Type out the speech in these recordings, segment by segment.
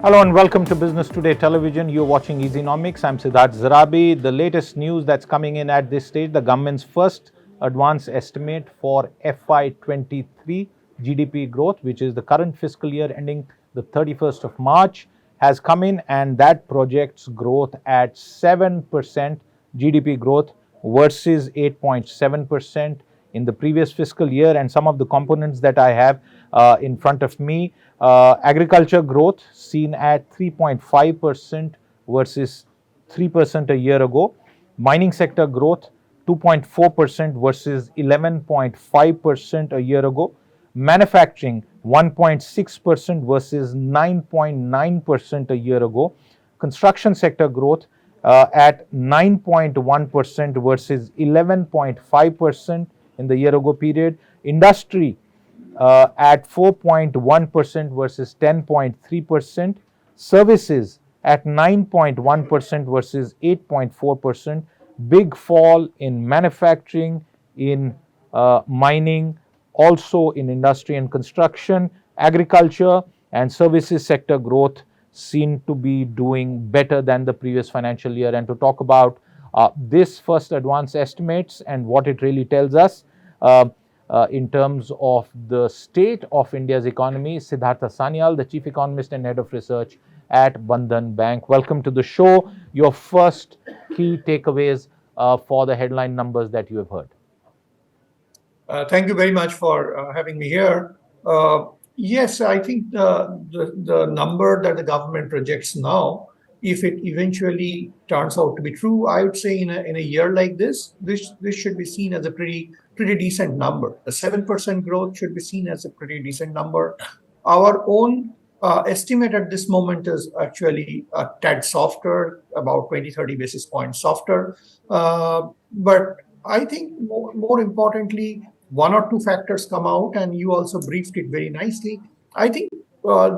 Hello and welcome to Business Today Television. You're watching Easynomics. I'm Siddharth Zarabi. The latest news that's coming in at this stage, the government's first advance estimate for FY23 GDP growth, which is the current fiscal year ending the 31st of March, has come in, and that projects growth at 7% GDP growth versus 8.7% in the previous fiscal year. And some of the components that I have in front of me, agriculture growth seen at 3.5% versus 3% a year ago. Mining sector growth 2.4% versus 11.5% a year ago. Manufacturing 1.6% versus 9.9% a year ago. Construction sector growth at 9.1% versus 11.5% in the year ago period. Industry at 4.1% versus 10.3%. Services at 9.1% versus 8.4%. Big fall in manufacturing, in mining, also in industry and construction. Agriculture and services sector growth seem to be doing better than the previous financial year. And to talk about this first advance estimates and what it really tells us in terms of the state of India's economy, Siddhartha Sanyal, the Chief Economist and Head of Research at Bandhan Bank. Welcome to the show. Your first key takeaways for the headline numbers that you have heard. Thank you very much for having me here. Yes, I think the number that the government projects now, if it eventually turns out to be true, I would say in a year like this should be seen as a pretty decent number. The 7% growth should be seen as a pretty decent number. Our own estimate at this moment is actually a tad softer, about 20-30 basis points softer. But I think more importantly, one or two factors come out, and you also briefed it very nicely. I think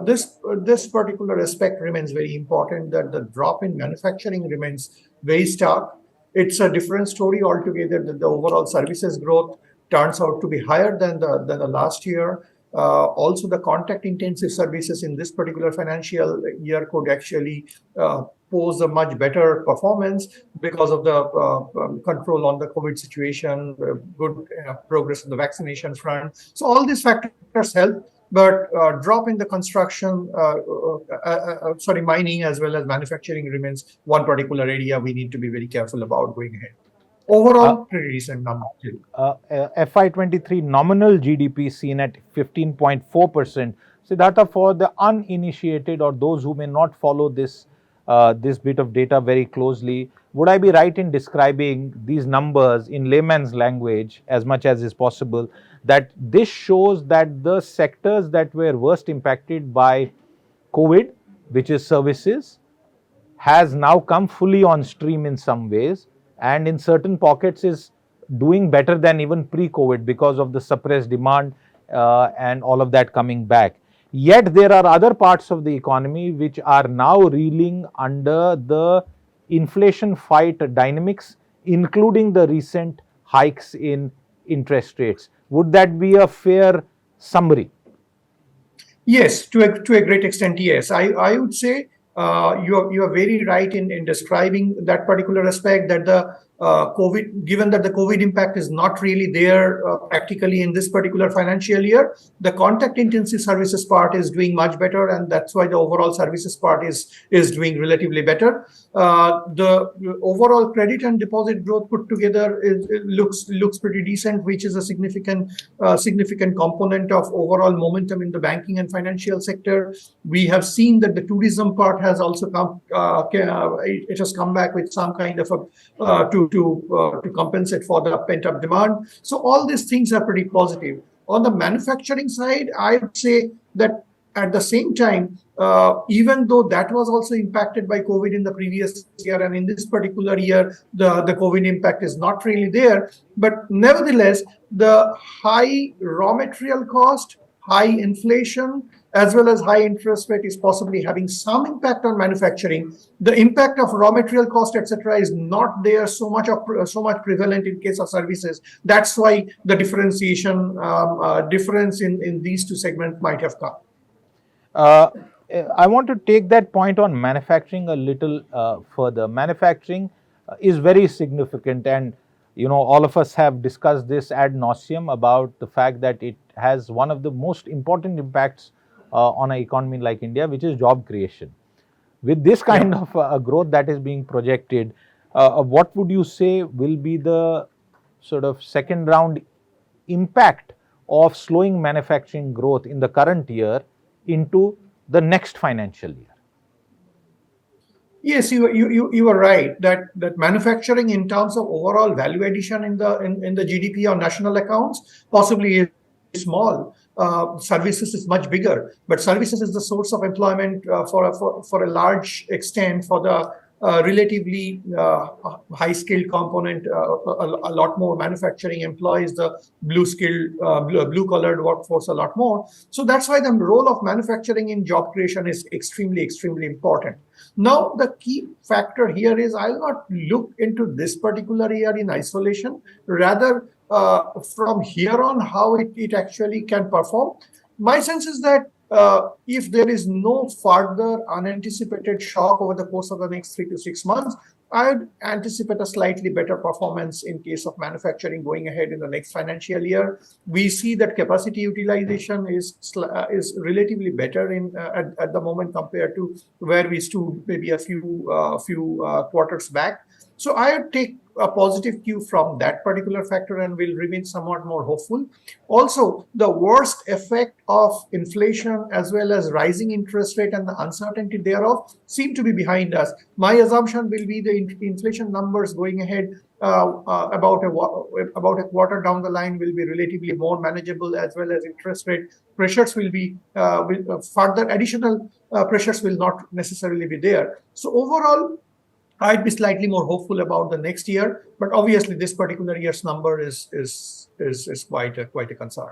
this particular aspect remains very important, that the drop in manufacturing remains very stark. It's a different story altogether that the overall services growth turns out to be higher than the last year. Also, the contact intensive services in this particular financial year could actually pose a much better performance because of the control on the COVID situation, good progress on the vaccination front. So all these factors help. But drop in the construction, mining as well as manufacturing remains one particular area we need to be very careful about going ahead. Overall, pretty decent number. FY23 nominal GDP seen at 15.4%. Siddhartha, for the uninitiated or those who may not follow this bit of data very closely, would I be right in describing these numbers in layman's language as much as is possible, that this shows that the sectors that were worst impacted by COVID, which is services, has now come fully on stream in some ways, and in certain pockets is doing better than even pre-COVID because of the suppressed demand and all of that coming back. Yet there are other parts of the economy which are now reeling under the inflation fight dynamics, including the recent hikes in interest rates. Would that be a fair summary? Yes, to a great extent, yes. I would say you are very right in describing that particular aspect, that the COVID, given that the COVID impact is not really there practically in this particular financial year, the contact intensive services part is doing much better, and that's why the overall services part is doing relatively better. The overall credit and deposit growth put together looks pretty decent, which is a significant component of overall momentum in the banking and financial sector. We have seen that the tourism part has also come. It has come back with some kind of a to compensate for the pent-up demand. So all these things are pretty positive. On the manufacturing side, I would say that at the same time, even though that was also impacted by COVID in the previous year, and in this particular year, the COVID impact is not really there, but nevertheless, the high raw material cost, high inflation, as well as high interest rate is possibly having some impact on manufacturing. The impact of raw material cost, etc., is not there so much prevalent in case of services. That's why the difference in these two segments might have come. I want to take that point on manufacturing a little further. Manufacturing is very significant, and all of us have discussed this ad nauseum about the fact that it has one of the most important impacts on an economy like India, which is job creation. With this kind of growth that is being projected, what would you say will be the sort of second round impact of slowing manufacturing growth in the current year into the next financial year? Yes, you are right that manufacturing in terms of overall value addition in the GDP or national accounts possibly is small. Services is much bigger, but services is the source of employment for a large extent for the relatively high skilled component. A lot more manufacturing employs the blue collared workforce a lot more. So that's why the role of manufacturing in job creation is extremely important. Now, the key factor here is I'll not look into this particular year in isolation, rather from here on how it actually can perform. My sense is that if there is no further unanticipated shock over the course of the next 3 to 6 months, I would anticipate a slightly better performance in case of manufacturing going ahead in the next financial year. We see that capacity utilization is relatively better at the moment compared to where we stood maybe a few quarters back. So I would take a positive cue from that particular factor and will remain somewhat more hopeful. Also, the worst effect of inflation as well as rising interest rate and the uncertainty thereof seem to be behind us. My assumption will be the inflation numbers going ahead about a quarter down the line will be relatively more manageable, as well as interest rate pressures will be further additional pressures will not necessarily be there. So overall, I'd be slightly more hopeful about the next year, but obviously this particular year's number is quite a concern.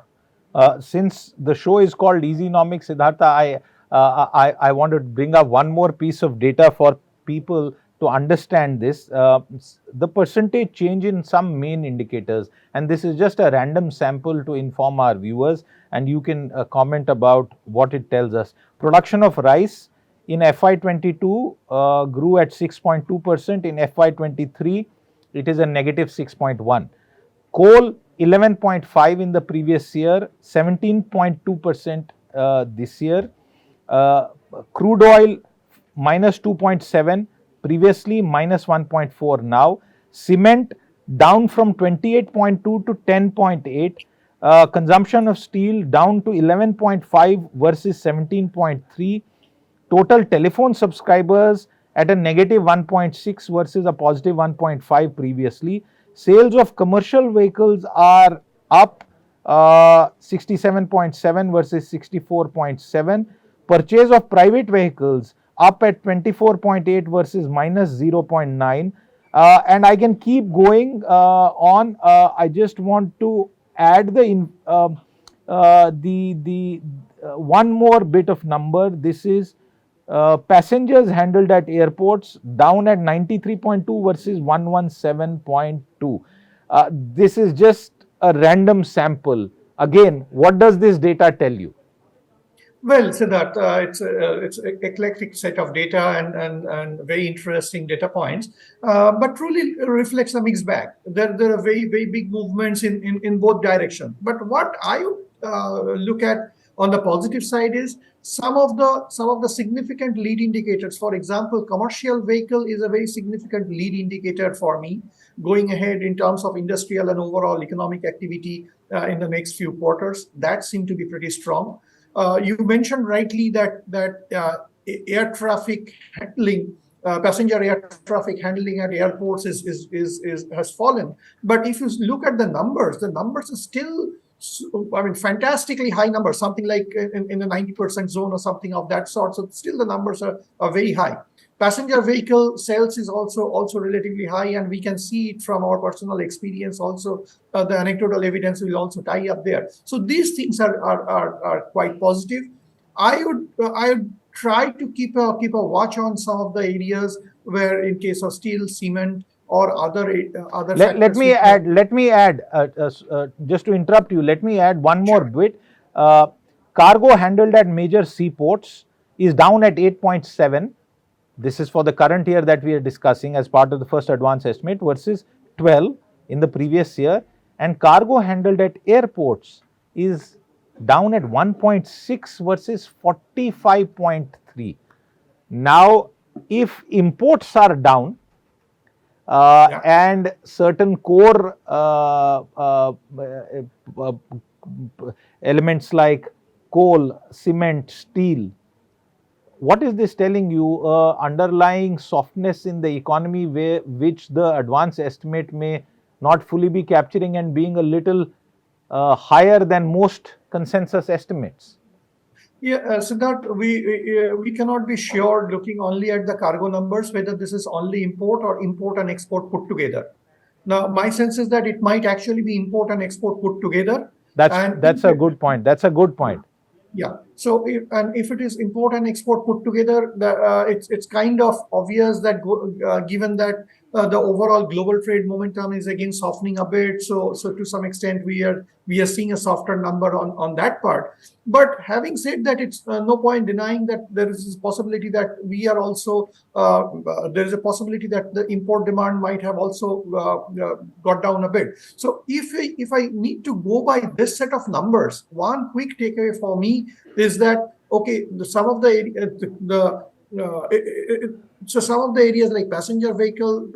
Since the show is called Easynomics, Siddhartha, I want to bring up one more piece of data for people to understand this. The percentage change in some main indicators, and this is just a random sample to inform our viewers, and you can comment about what it tells us. Production of rice in FY22 grew at 6.2%. In FY23, it is a negative 6.1. Coal 11.5 in the previous year, 17.2% this year. Crude oil minus 2.7, previously minus 1.4 now. Cement down from 28.2 to 10.8. Consumption of steel down to 11.5 versus 17.3. Total telephone subscribers at a negative 1.6 versus a positive 1.5 previously. Sales of commercial vehicles are up 67.7 versus 64.7. Purchase of private vehicles up at 24.8 versus minus 0.9. And I can keep going on. I just want to add the one more bit of number. This is passengers handled at airports down at 93.2 versus 117.2. This is just a random sample. Again, what does this data tell you? Well, Siddharth, it's an eclectic set of data and very interesting data points, but truly reflects a mixed bag. There are very big movements in both directions. But what I look at on the positive side is some of the significant lead indicators. For example, commercial vehicle is a very significant lead indicator for me going ahead in terms of industrial and overall economic activity in the next few quarters. That seemed to be pretty strong. You mentioned rightly that air traffic handling, passenger air traffic handling at airports has fallen. But if you look at the numbers are still, I mean, fantastically high numbers, something like in the 90% zone or something of that sort. So still the numbers are very high. Passenger vehicle sales is also relatively high, and we can see it from our personal experience. Also, the anecdotal evidence will also tie up there. So these things are quite positive. I would try to keep a watch on some of the areas where, in case of steel, cement, or other factors. Let me add. Just to interrupt you, let me add one more bit. Cargo handled at major seaports is down at 8.7. This is for the current year that we are discussing as part of the first advance estimate versus 12 in the previous year. And cargo handled at airports is down at 1.6 versus 45.3. Now, if imports are down, and certain core elements like coal, cement, steel, what is this telling you? Underlying softness in the economy, which the advance estimate may not fully be capturing and being a little higher than most consensus estimates. Yeah, Siddharth, we cannot be sure looking only at the cargo numbers whether this is only import or import and export put together. Now, my sense is that it might actually be import and export put together. That's a good point. That's a good point. Yeah. So, if it is import and export put together, it's kind of obvious that given that the overall global trade momentum is again softening a bit, so to some extent we are seeing a softer number on that part. But having said that, it's no point denying that there is a possibility that we are also there is a possibility that the import demand might have also got down a bit. So if I need to go by this set of numbers, one quick takeaway for me is that some of the so some of the areas like passenger vehicle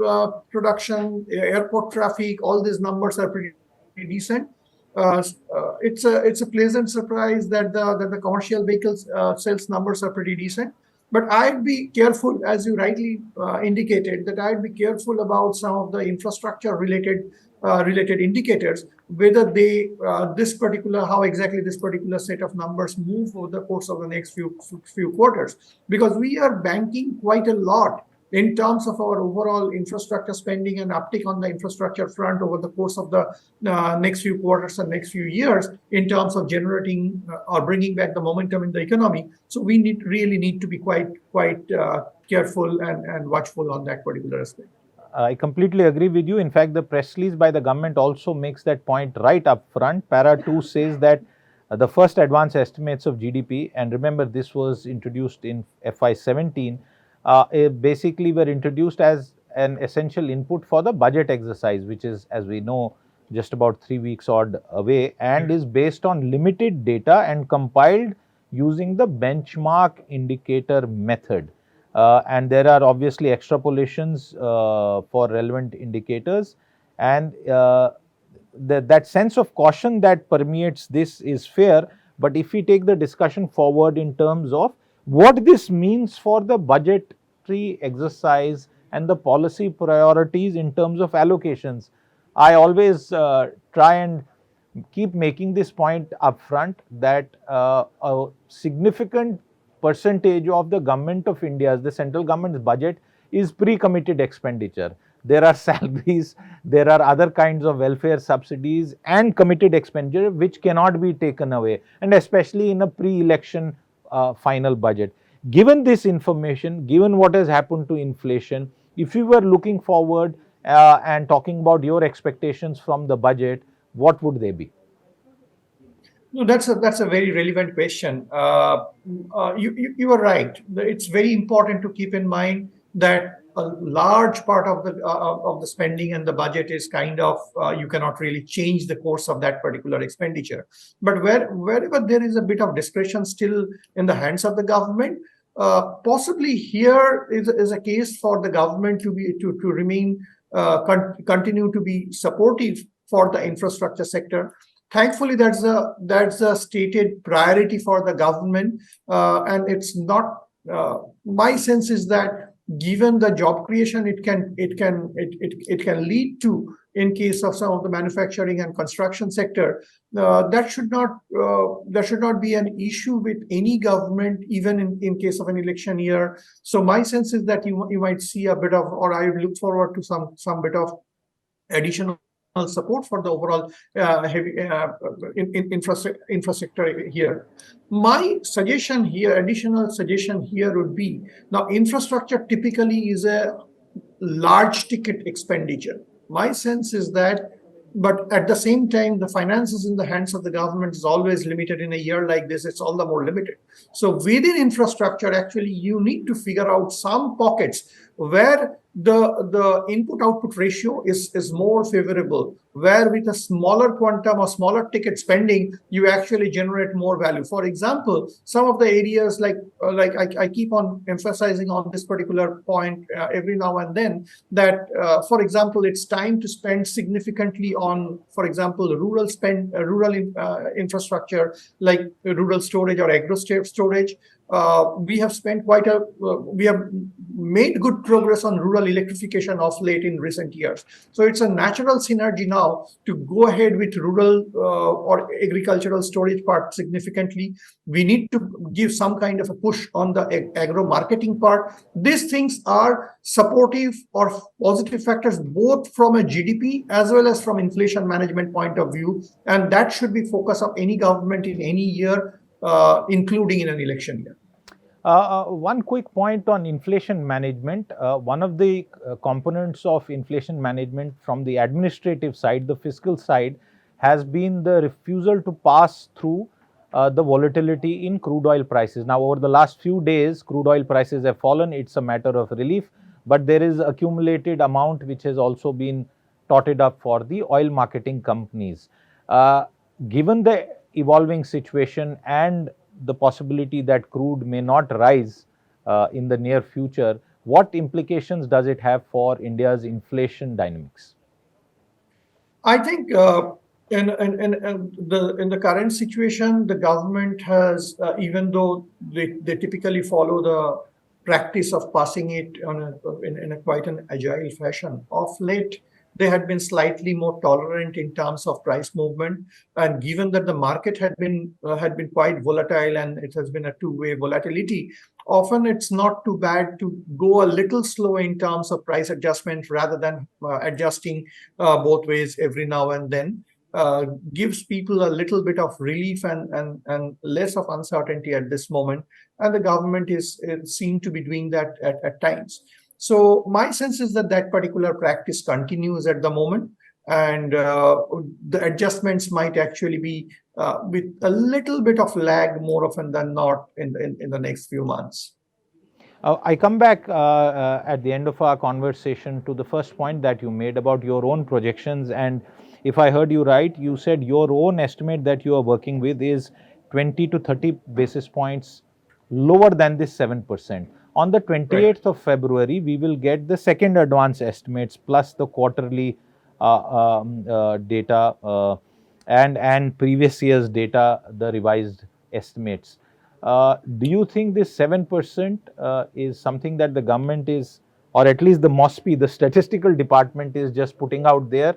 production, airport traffic, all these numbers are pretty decent. It's a pleasant surprise that the commercial vehicles sales numbers are pretty decent. But I'd be careful, as you rightly indicated, that I'd be careful about some of the infrastructure related indicators, whether how exactly this particular set of numbers move over the course of the next few quarters, because we are banking quite a lot in terms of our overall infrastructure spending and uptick on the infrastructure front over the course of the next few quarters and next few years in terms of generating or bringing back the momentum in the economy. So we really need to be quite careful and watchful on that particular aspect. I completely agree with you. In fact, the press release by the government also makes that point right up front. Para 2 says that the first advance estimates of GDP, and remember this was introduced in FY17, basically were introduced as an essential input for the budget exercise, which is, as we know, just about 3 weeks odd away, and is based on limited data and compiled using the benchmark indicator method. And there are obviously extrapolations for relevant indicators, and that sense of caution that permeates this is fair. But if we take the discussion forward in terms of what this means for the budgetary exercise and the policy priorities in terms of allocations, I always try and keep making this point upfront that a significant percentage of the government of India's, the central government's budget is pre-committed expenditure. There are salaries, there are other kinds of welfare subsidies and committed expenditure which cannot be taken away, and especially in a pre-election final budget. Given this information, given what has happened to inflation, if you were looking forward and talking about your expectations from the budget, what would they be? No, that's a very relevant question. You are right. It's very important to keep in mind that a large part of the spending and the budget is kind of you cannot really change the course of that particular expenditure. But wherever there is a bit of discretion still in the hands of the government, possibly here is a case for the government to remain continue to be supportive for the infrastructure sector. Thankfully, that's a stated priority for the government, and it's not. My sense is that given the job creation it can lead to in case of some of the manufacturing and construction sector, that should not be an issue with any government, even in case of an election year. So my sense is that you might see a bit of, or I would look forward to some bit of additional support for the overall heavy infrastructure here. My suggestion here, additional suggestion here would be, now infrastructure typically is a large ticket expenditure. My sense is that But at the same time, the finances in the hands of the government is always limited. In a year like this, it's all the more limited. So within infrastructure, actually, you need to figure out some pockets where the input output ratio is more favorable, where with a smaller quantum or smaller ticket spending, you actually generate more value. For example, some of the areas like I keep on emphasizing on this particular point every now and then, that for example, it's time to spend significantly on, for example, rural infrastructure like rural storage or agro storage. We have made good progress on rural electrification of late in recent years. So it's a natural synergy now to go ahead with rural or agricultural storage part significantly. We need to give some kind of a push on the agro marketing part. These things are supportive or positive factors both from a GDP as well as from inflation management point of view, and that should be focus of any government in any year, including in an election year. One quick point on inflation management. One of the components of inflation management from the administrative side, the fiscal side, has been the refusal to pass through the volatility in crude oil prices. Now, over the last few days, crude oil prices have fallen. It's a matter of relief, but there is accumulated amount which has also been totted up for the oil marketing companies. Given the evolving situation and the possibility that crude may not rise in the near future, what implications does it have for India's inflation dynamics? I think in the current situation, the government has, even though they typically follow the practice of passing it in a quite an agile fashion, of late they had been slightly more tolerant in terms of price movement. And given that the market had been quite volatile and it has been a two-way volatility, often it's not too bad to go a little slow in terms of price adjustment rather than adjusting both ways every now and then. Gives people a little bit of relief and less of uncertainty at this moment. And the government is seen to be doing that at times. So my sense is that that particular practice continues at the moment, and the adjustments might actually be with a little bit of lag more often than not in the next few months. I come back at the end of our conversation to the first point that you made about your own projections. And if I heard you right, you said your own estimate that you are working with is 20 to 30 basis points lower than this 7%. On the 28th of February, we will get the second advance estimates plus the quarterly data and previous year's data, the revised estimates. Do you think this 7% is something that the government is, or at least the MOSPI, the statistical department, is just putting out there,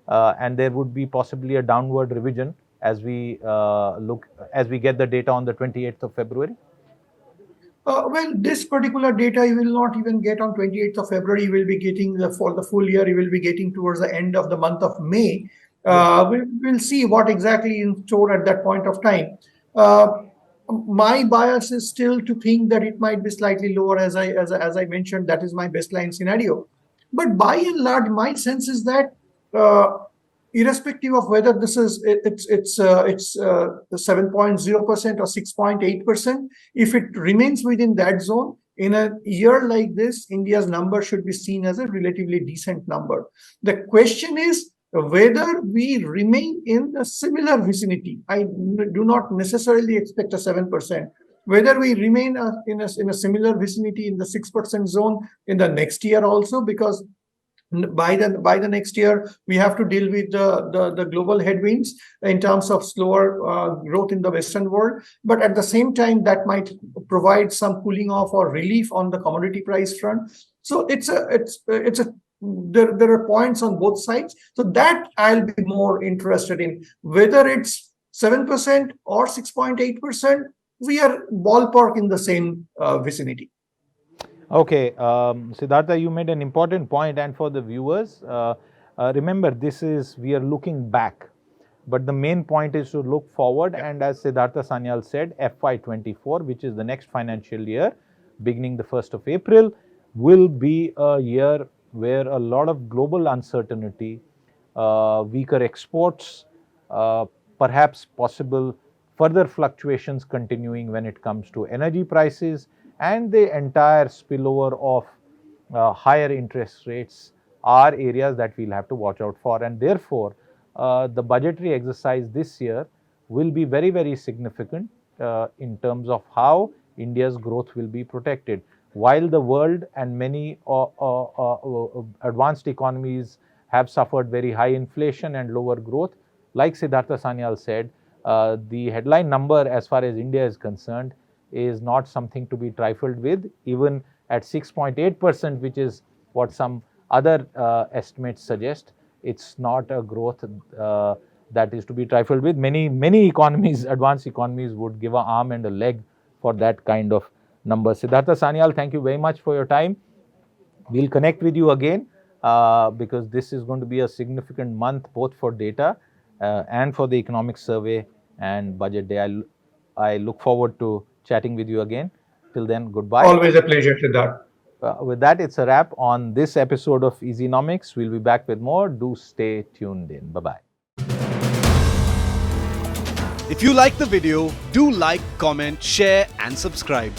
and there would be possibly a downward revision as we get the data on the 28th of February? Well, this particular data you will not even get on 28th of February. You will be getting for the full year. You will be getting towards the end of the month of May. We'll see what exactly is in store at that point of time. My bias is still to think that it might be slightly lower, as I mentioned. That is my baseline scenario. But by and large, my sense is that irrespective of whether this is it's 7.0% or 6.8%, if it remains within that zone in a year like this, India's number should be seen as a relatively decent number. The question is whether we remain in a similar vicinity. I do not necessarily expect a 7%. Whether we remain in a similar vicinity in the 6% zone in the next year also, because by the next year we have to deal with the global headwinds in terms of slower growth in the Western world, but at the same time that might provide some cooling off or relief on the commodity price front. So there are points on both sides. So that I'll be more interested in, whether it's 7% or 6.8%. We are ballpark in the same vicinity. Okay, Siddhartha, you made an important point, and for the viewers, remember we are looking back, but the main point is to look forward. And as Siddhartha Sanyal said, FY24, which is the next financial year, beginning the 1st of April, will be a year where a lot of global uncertainty, weaker exports, perhaps possible further fluctuations continuing when it comes to energy prices, and the entire spillover of higher interest rates are areas that we'll have to watch out for. And therefore, the budgetary exercise this year will be very, very significant in terms of how India's growth will be protected. While the world and many advanced economies have suffered very high inflation and lower growth, like Siddhartha Sanyal said, the headline number as far as India is concerned is not something to be trifled with. Even at 6.8%, which is what some other estimates suggest, it's not a growth that is to be trifled with. Many economies, advanced economies, would give an arm and a leg for that kind of number. Siddhartha Sanyal, thank you very much for your time. We'll connect with you again because this is going to be a significant month both for data and for the economic survey and budget day. I look forward to chatting with you again. Till then, goodbye. Always a pleasure, Siddharth. With that, it's a wrap on this episode of Easynomics. We'll be back with more. Do stay tuned in. Bye-bye. If you like the video, do like, comment, share and subscribe.